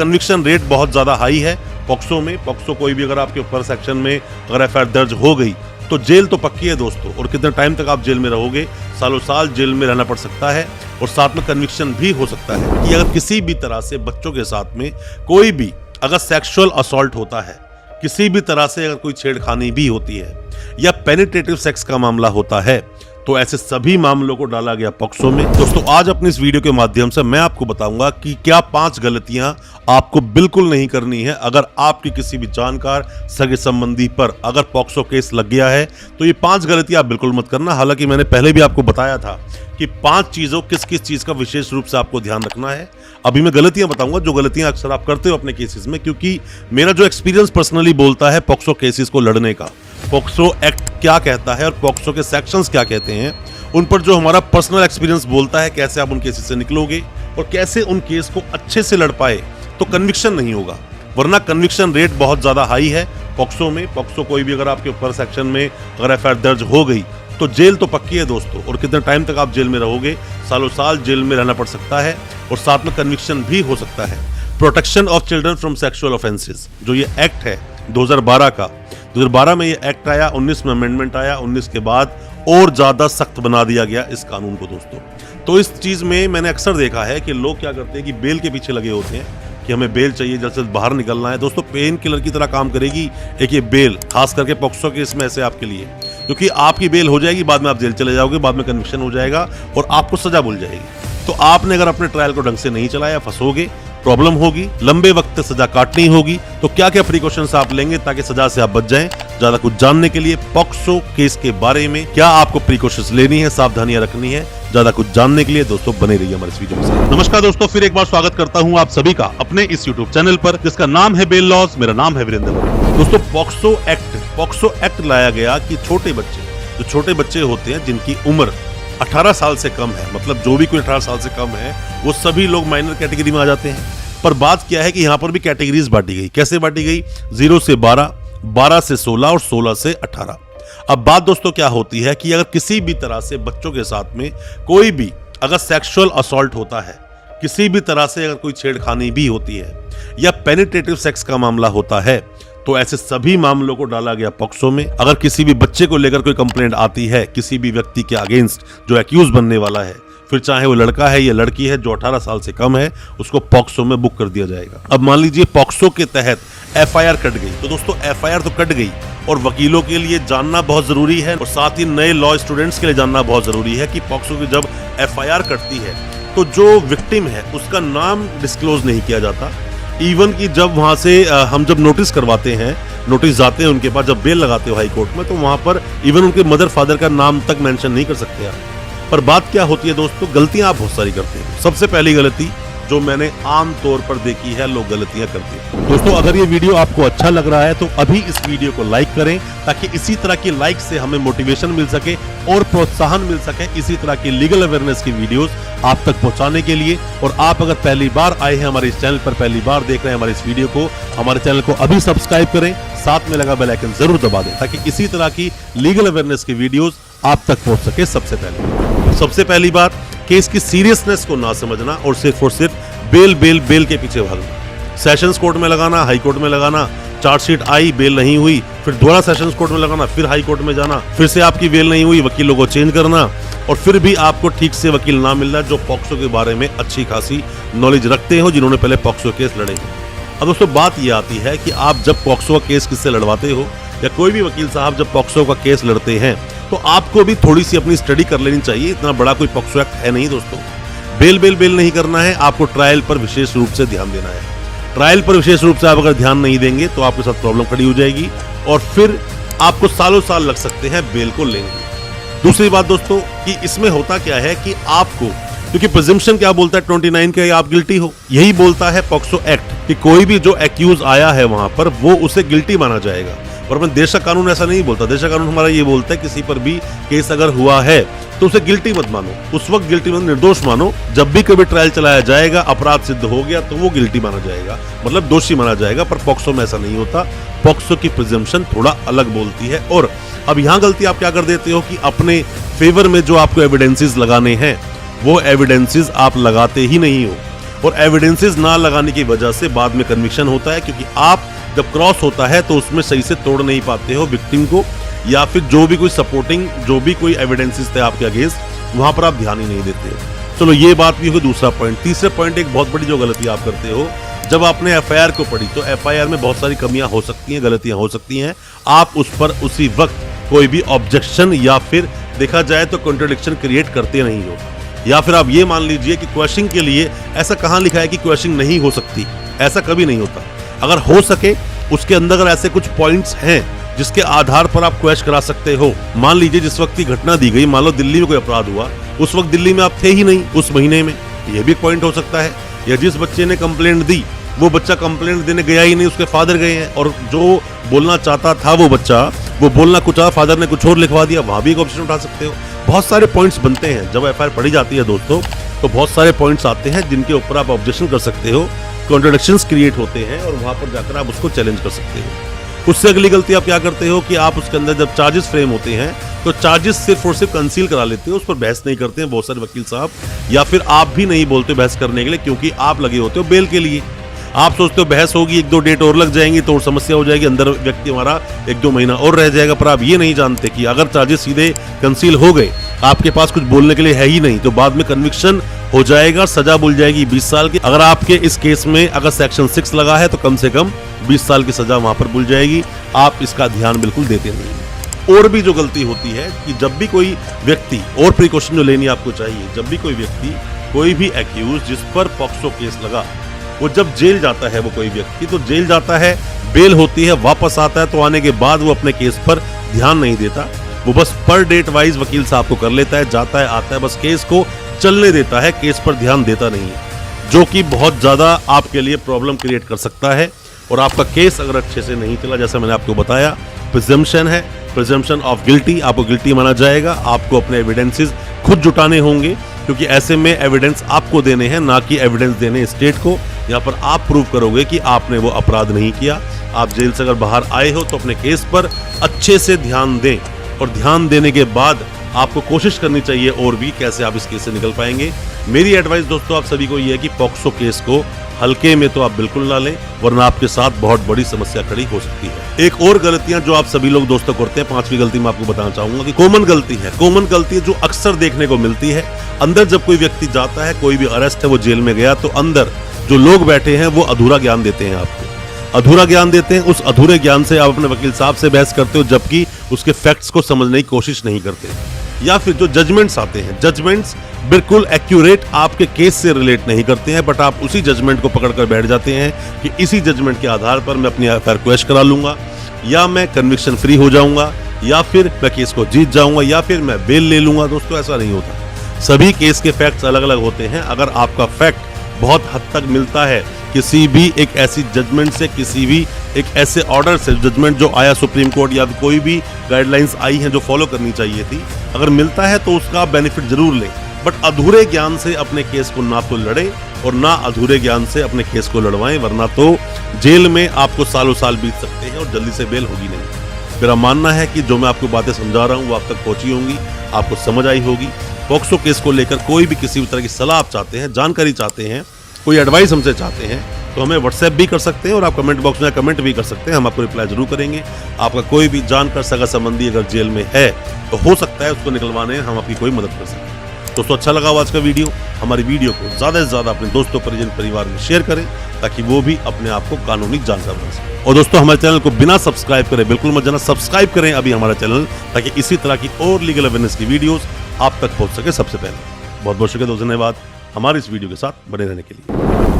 Conviction rate बहुत ज़्यादा high है पॉक्सो में। पॉक्सो कोई भी अगर आपके ऊपर सेक्शन में अगर एफआईआर दर्ज हो गई तो जेल तो पक्की है दोस्तों। और कितने टाइम तक आप जेल में रहोगे, सालों साल जेल में रहना पड़ सकता है। और साथ में कन्विक्शन भी हो सकता है कि अगर किसी भी तरह से बच्चों के साथ में कोई भी अगर सेक्सुअल असॉल्ट होता है, किसी भी तरह से अगर कोई छेड़खानी भी होती है या पेनिट्रेटिव सेक्स का मामला होता है, तो ऐसे सभी मामलों को डाला गया पॉक्सो में। दोस्तों आज अपनी इस वीडियो के माध्यम से मैं आपको बताऊंगा कि क्या 5 गलतियां आपको बिल्कुल नहीं करनी है अगर आपकी किसी भी जानकार सगे संबंधी पर अगर पॉक्सो केस लग गया है। तो ये 5 गलतियां आप बिल्कुल मत करना। हालांकि मैंने पहले भी आपको बताया था कि 5 चीजों किस किस चीज का विशेष रूप से आपको ध्यान रखना है। अभी मैं गलतियां बताऊंगा जो गलतियां अक्सर आप करते हो अपने केसेस में, क्योंकि मेरा जो एक्सपीरियंस पर्सनली बोलता है पॉक्सो केसेस को लड़ने का, पॉक्सो एक्ट क्या कहता है और पॉक्सो के सेक्शंस क्या कहते हैं, उन पर जो हमारा पर्सनल एक्सपीरियंस बोलता है कैसे आप उन केसेस से निकलोगे और कैसे उन केस को अच्छे से लड़ पाए तो कन्विक्शन नहीं होगा। वरना कन्विक्शन रेट बहुत ज्यादा हाई है पॉक्सो में। पॉक्सो कोई भी अगर आपके ऊपर सेक्शन में अगर एफआईआर दर्ज हो गई तो जेल तो पक्की है दोस्तों। और कितने टाइम तक आप जेल में रहोगे, सालों साल जेल में रहना पड़ सकता है। और साथ में कन्विक्शन भी हो सकता है। Protection of children from sexual offences, जो ये एक्ट है 2012 का, 2012 में ये एक्ट आया, 19 में अमेंडमेंट आया, 19 के बाद और ज्यादा सख्त बना दिया गया इस कानून को दोस्तों। तो इस चीज में मैंने अक्सर देखा है कि लोग क्या करते हैं कि बेल के पीछे लगे होते हैं कि हमें बेल चाहिए, जल्द से बाहर निकलना है। दोस्तों पेन किलर की तरह काम करेगी एक ये बेल, खास करके पॉक्सो केस में ऐसे आपके लिए, क्योंकि आपकी बेल हो जाएगी, बाद में आप जेल चले जाओगे, बाद में कन्विक्शन हो जाएगा और आपको सजा मिल जाएगी। तो आपने अगर अपने ट्रायल को ढंग से नहीं चलाया, फंसोगे, प्रॉब्लम होगी, लंबे वक्त तक सजा काटनी होगी। तो क्या क्या प्रिकॉशंस आप लेंगे ताकि सजा से आप बच जाएं? ज्यादा कुछ जानने के लिए पॉक्सो केस के बारे में क्या आपको प्रिकॉशंस लेनी है, सावधानियां रखनी है, ज्यादा कुछ जानने के लिए दोस्तों बने रहिए हमारे इस वीडियो के साथ। नमस्कार दोस्तों, फिर एक बार स्वागत करता हूं आप सभी का अपने इस YouTube चैनल पर जिसका नाम है बेल लॉज। मेरा नाम है वीरेंद्र। दोस्तों पॉक्सो एक्ट लाया गया कि छोटे बच्चे, जो छोटे बच्चे होते हैं जिनकी उम्र 18 साल से कम है, मतलब जो भी कोई 18 साल से कम है वो सभी लोग माइनर कैटेगरी में आ जाते हैं। पर बात क्या है कि यहाँ पर भी कैटेगरीज बांटी गई। कैसे बांटी गई? 0 से 12, 12 से 16 और 16 से 18। अब बात दोस्तों क्या होती है कि अगर किसी भी तरह से बच्चों के साथ में कोई भी अगर सेक्सुअल असॉल्ट होता है, किसी भी तरह से अगर कोई छेड़खानी भी होती है या पेनिट्रेटिव सेक्स का मामला होता है, तो ऐसे सभी मामलों को डाला गया पॉक्सो में। अगर किसी भी बच्चे को लेकर कोई कंप्लेंट आती है किसी भी व्यक्ति के अगेंस्ट जो एक्यूज बनने वाला है, फिर चाहे वो लड़का है या लड़की है, जो 18 साल से कम है, उसको पॉक्सो में बुक कर दिया जाएगा। अब मान लीजिए पॉक्सो के तहत एफआईआर कट गई, तो दोस्तों एफआईआर तो कट गई और वकीलों के लिए जानना बहुत जरूरी है और साथ ही नए लॉ स्टूडेंट्स के लिए जानना बहुत जरूरी है कि पॉक्सो की जब एफआईआर कटती है तो जो विक्टिम है उसका नाम डिस्क्लोज नहीं किया जाता। इवन कि जब वहां से हम जब नोटिस करवाते हैं, नोटिस जाते हैं उनके पास, जब बेल लगाते हो हाई कोर्ट में, तो वहां पर इवन उनके मदर फादर का नाम तक मेंशन नहीं कर सकते आप। पर बात क्या होती है दोस्तों, गलतियां आप बहुत सारी करते हैं। सबसे पहली गलती जो मैंने आम तौर पर देखी है, लोग गलतियां करते हैं। दोस्तों अगर ये वीडियो आपको अच्छा लग रहा है तो अभी इस वीडियो को लाइक करें ताकि इसी तरह की लाइक से हमें मोटिवेशन मिल सके और प्रोत्साहन मिल सके इसी तरह की लीगल अवेयरनेस की वीडियोस आप तक पहुंचाने के लिए। और आप अगर पहली बार आए हैं हमारे इस चैनल पर, पहली बार देख रहे हैं हमारे इस वीडियो को, हमारे चैनल को अभी सब्सक्राइब करें, साथ में लगा बेल आइकन जरूर दबा दें ताकि इसी तरह की लीगल अवेयरनेस की वीडियोस आप तक पहुंच सके। सबसे पहली बात, केस की सीरियसनेस को ना समझना और सिर्फ बेल के पीछे भागना। सेशंस कोर्ट में लगाना, हाई कोर्ट में लगाना, चार्जशीट आई, बेल नहीं हुई, फिर दोबारा सेशंस कोर्ट में लगाना, फिर हाई कोर्ट में जाना, फिर से आपकी बेल नहीं हुई, वकीलों को चेंज करना और फिर भी आपको ठीक से वकील ना मिलना जो पॉक्सो के बारे में अच्छी खासी नॉलेज रखते हो, जिन्होंने पहले पॉक्सो केस लड़े हैं। अब दोस्तों बात ये आती है कि आप जब पॉक्सो का केस किससे लड़वाते हो या कोई भी वकील साहब जब पॉक्सो का केस लड़ते हैं तो आपको भी थोड़ी सी अपनी स्टडी कर लेनी चाहिए। इतना बड़ा कोई पॉक्सो एक्ट है नहीं दोस्तों। बेल नहीं करना है, आपको ट्रायल पर विशेष रूप से ध्यान देना है। ट्रायल पर विशेष रूप से आप अगर ध्यान नहीं देंगे तो आपके साथ प्रॉब्लम खड़ी हो जाएगी और फिर आपको सालों साल लग सकते हैं बेल को लेंगे। दूसरी बात दोस्तों कि इसमें होता क्या है कि आपको, क्योंकि प्रिजम्पशन क्या बोलता है 29 के, आप गिल्टी हो, यही बोलता है पॉक्सो एक्ट कि कोई भी जो एक्यूज आया है वहां पर वो उसे गिल्टी माना जाएगा। और अपने देश का कानून ऐसा नहीं बोलता। देश का कानून हमारा ये बोलता है किसी पर भी केस अगर हुआ है तो उसे गिल्टी मत मानो, उस वक्त गिल्टी मत, निर्दोष मानो। जब भी कभी ट्रायल चलाया जाएगा, अपराध सिद्ध हो गया तो वो गिल्टी माना जाएगा, मतलब दोषी माना जाएगा। पर पॉक्सो में ऐसा नहीं होता। पॉक्सो की प्रिजम्पशन थोड़ा अलग बोलती है। और अब यहाँ गलती आप क्या कर देते हो कि अपने फेवर में जो आपको एविडेंसेस लगाने हैं वो एविडेंसेस आप लगाते ही नहीं हो। और एविडेंसेस ना लगाने की वजह से बाद में कन्विक्शन होता है, क्योंकि आप जब क्रॉस होता है तो उसमें सही से तोड़ नहीं पाते हो विक्टिम को, या फिर जो भी कोई सपोर्टिंग जो भी कोई एविडेंसेस थे आपके अगेंस्ट वहां पर आप ध्यान ही नहीं देते हो। चलो ये बात भी होगी दूसरा पॉइंट। तीसरे पॉइंट, एक बहुत बड़ी जो गलती आप करते हो, जब आपने एफआईआर को पढ़ी तो एफआईआर में बहुत सारी कमियां हो सकती हैं, गलतियां हो सकती हैं, आप उस पर उसी वक्त कोई भी ऑब्जेक्शन या फिर देखा जाए तो कॉन्ट्रडिक्शन क्रिएट करते नहीं हो, या फिर आप ये मान लीजिए कि क्वेश्चन के लिए ऐसा कहां लिखा है कि क्वेश्चन नहीं हो सकती, ऐसा कभी नहीं होता। अगर हो सके उसके अंदर अगर ऐसे कुछ पॉइंट्स हैं जिसके आधार पर आप क्वेश्चन करा सकते हो। मान लीजिए जिस वक्त की घटना दी गई, मान लो दिल्ली में कोई अपराध हुआ, उस वक्त दिल्ली में आप थे ही नहीं उस महीने में, यह भी पॉइंट हो सकता है। या जिस बच्चे ने कंप्लेंट दी वो बच्चा कंप्लेंट देने गया ही नहीं, उसके फादर गए हैं, और जो बोलना चाहता था वो बच्चा वो बोलना कुछ और, फादर ने कुछ और लिखवा दिया, वहां भी एक ऑप्शन उठा सकते हो। बहुत सारे पॉइंट्स बनते हैं जब एफआईआर पढ़ी जाती है दोस्तों, तो बहुत सारे पॉइंट्स आते हैं जिनके ऊपर आप ऑब्जेक्शन कर सकते हो, कॉन्ट्रडिक्शंस क्रिएट होते हैं और वहां पर जाकर आप उसको चैलेंज कर सकते हो। उससे अगली गलती आप क्या करते हो कि आप उसके अंदर जब चार्जेस फ्रेम होते हैं तो चार्जेस सिर्फ और सिर्फ कंसील करा लेते हो, उस पर बहस नहीं करते हैं बहुत सारे वकील साहब, या फिर आप भी नहीं बोलते बहस करने के लिए, क्योंकि आप लगे होते हो बेल के लिए। आप सोचते हो बहस होगी, 1-2 डेट और लग जाएंगी तो और समस्या हो जाएगी, अंदर व्यक्ति हमारा 1-2 महीना और रह जाएगा। पर आप ये नहीं जानते कि अगर चार्जेस सीधे कंसील हो गए, आपके पास कुछ बोलने के लिए है ही नहीं, तो बाद में कन्विक्शन हो जाएगा, सजा बुल जाएगी 20 साल की। अगर आपके इस केस में अगर सेक्शन 6 लगा है तो कम से कम 20 साल की सजा वहां पर बुल जाएगी। आप इसका ध्यान बिल्कुल देते नहीं। और भी जो गलती होती है कि जब भी कोई व्यक्ति, और प्रिकॉशन जो लेनी आपको चाहिए, जब भी कोई व्यक्ति, कोई भी एक्यूज जिस पर पॉक्सो केस लगा, वो जब जेल जाता है, वो कोई व्यक्ति तो जेल जाता है, बेल होती है, वापस आता है, तो आने के बाद वो अपने केस पर ध्यान नहीं देता, वो बस पर डेट वाइज वकील साहब को कर लेता है, जाता है आता है, बस केस को चलने देता है, केस पर ध्यान देता नहीं है, जो कि बहुत ज्यादा आपके लिए प्रॉब्लम क्रिएट कर सकता है। और आपका केस अगर अच्छे से नहीं चला, जैसा मैंने आपको बताया, प्रिजम्पशन है, प्रिजम्पशन ऑफ गिल्टी, आपको गिल्टी माना जाएगा, आपको अपने एविडेंसेस खुद जुटाने होंगे, क्योंकि ऐसे में एविडेंस आपको देने हैं, ना कि एविडेंस देने स्टेट को। यहाँ पर आप प्रूव करोगे कि आपने वो अपराध नहीं किया। आप जेल से अगर बाहर आए हो तो अपने केस पर अच्छे से ध्यान दें, और ध्यान देने के बाद आपको कोशिश करनी चाहिए और भी कैसे आप इस केस से निकल पाएंगे। मेरी एडवाइस दोस्तों आप सभी को ये है कि पॉक्सो केस को हल्के में तो आप बिल्कुल ना लें, वरना आपके साथ बहुत बड़ी समस्या खड़ी हो सकती है। एक और गलतियां जो आप सभी लोग दोस्तों करते हैं, 5वीं गलती मैं आपको बताना चाहूंगा कि कॉमन गलती है, कॉमन गलती है जो अक्सर देखने को मिलती है। अंदर जब कोई व्यक्ति जाता है, कोई भी अरेस्ट है, वो जेल में गया, तो अंदर जो लोग बैठे हैं वो अधूरा ज्ञान देते हैं आपको, अधूरा ज्ञान देते हैं। उस अधूरे ज्ञान से आप अपने वकील साहब से बहस करते हो, जबकि उसके फैक्ट्स को समझने की कोशिश नहीं करते। या फिर जो जजमेंट्स आते हैं, जजमेंट्स बिल्कुल एक्यूरेट आपके केस से रिलेट नहीं करते हैं, बट आप उसी जजमेंट को पकड़कर बैठ जाते हैं कि इसी जजमेंट के आधार पर मैं अपनी एफआईआर क्वेश्चन करा लूंगा, या मैं कन्विक्शन फ्री हो जाऊंगा, या फिर मैं केस को जीत जाऊंगा, या फिर मैं बेल ले लूंगा। दोस्तों ऐसा नहीं होता, सभी केस के फैक्ट्स अलग अलग होते हैं। अगर आपका फैक्ट बहुत हद तक मिलता है किसी भी एक ऐसी जजमेंट से, किसी भी एक ऐसे ऑर्डर से, जजमेंट जो आया सुप्रीम कोर्ट या कोई भी गाइडलाइंस आई हैं जो फॉलो करनी चाहिए थी, अगर मिलता है तो उसका बेनिफिट जरूर लें, बट अधूरे ज्ञान से अपने केस को ना तो लड़े और ना अधूरे ज्ञान से अपने केस को लड़वाएं, वरना तो जेल में आपको सालों साल बीत सकते हैं और जल्दी से बेल होगी नहीं। मेरा मानना है कि जो मैं आपको बातें समझा रहा हूँ वो आप तक पहुंची होंगी, आपको समझ आई होगी। पॉक्सो केस को लेकर कोई भी किसी भी तरह की सलाह आप चाहते हैं, जानकारी चाहते हैं, कोई एडवाइस हमसे चाहते हैं, तो हमें व्हाट्सएप भी कर सकते हैं और आप कमेंट बॉक्स में कमेंट भी कर सकते हैं, हम आपको रिप्लाई जरूर करेंगे। आपका कोई भी जानकर सगा संबंधी अगर जेल में है तो हो सकता है उसको निकलवाने हम आपकी कोई मदद कर सकें। दोस्तों अच्छा लगा आज का वीडियो, हमारी वीडियो को ज़्यादा से ज़्यादा अपने दोस्तों, परिजन, परिवार में शेयर करें, ताकि वो भी अपने आप को कानूनी जानकार बन सके। और दोस्तों हमारे चैनल को बिना सब्सक्राइब करें बिल्कुल मत जाना, सब्सक्राइब करें अभी हमारा चैनल, ताकि इसी तरह की और लीगल अवेयरनेस की वीडियोस आप तक पहुंच सके सबसे पहले। बहुत बहुत शुक्रिया दोस्तों, धन्यवाद हमारे इस वीडियो के साथ बने रहने के लिए।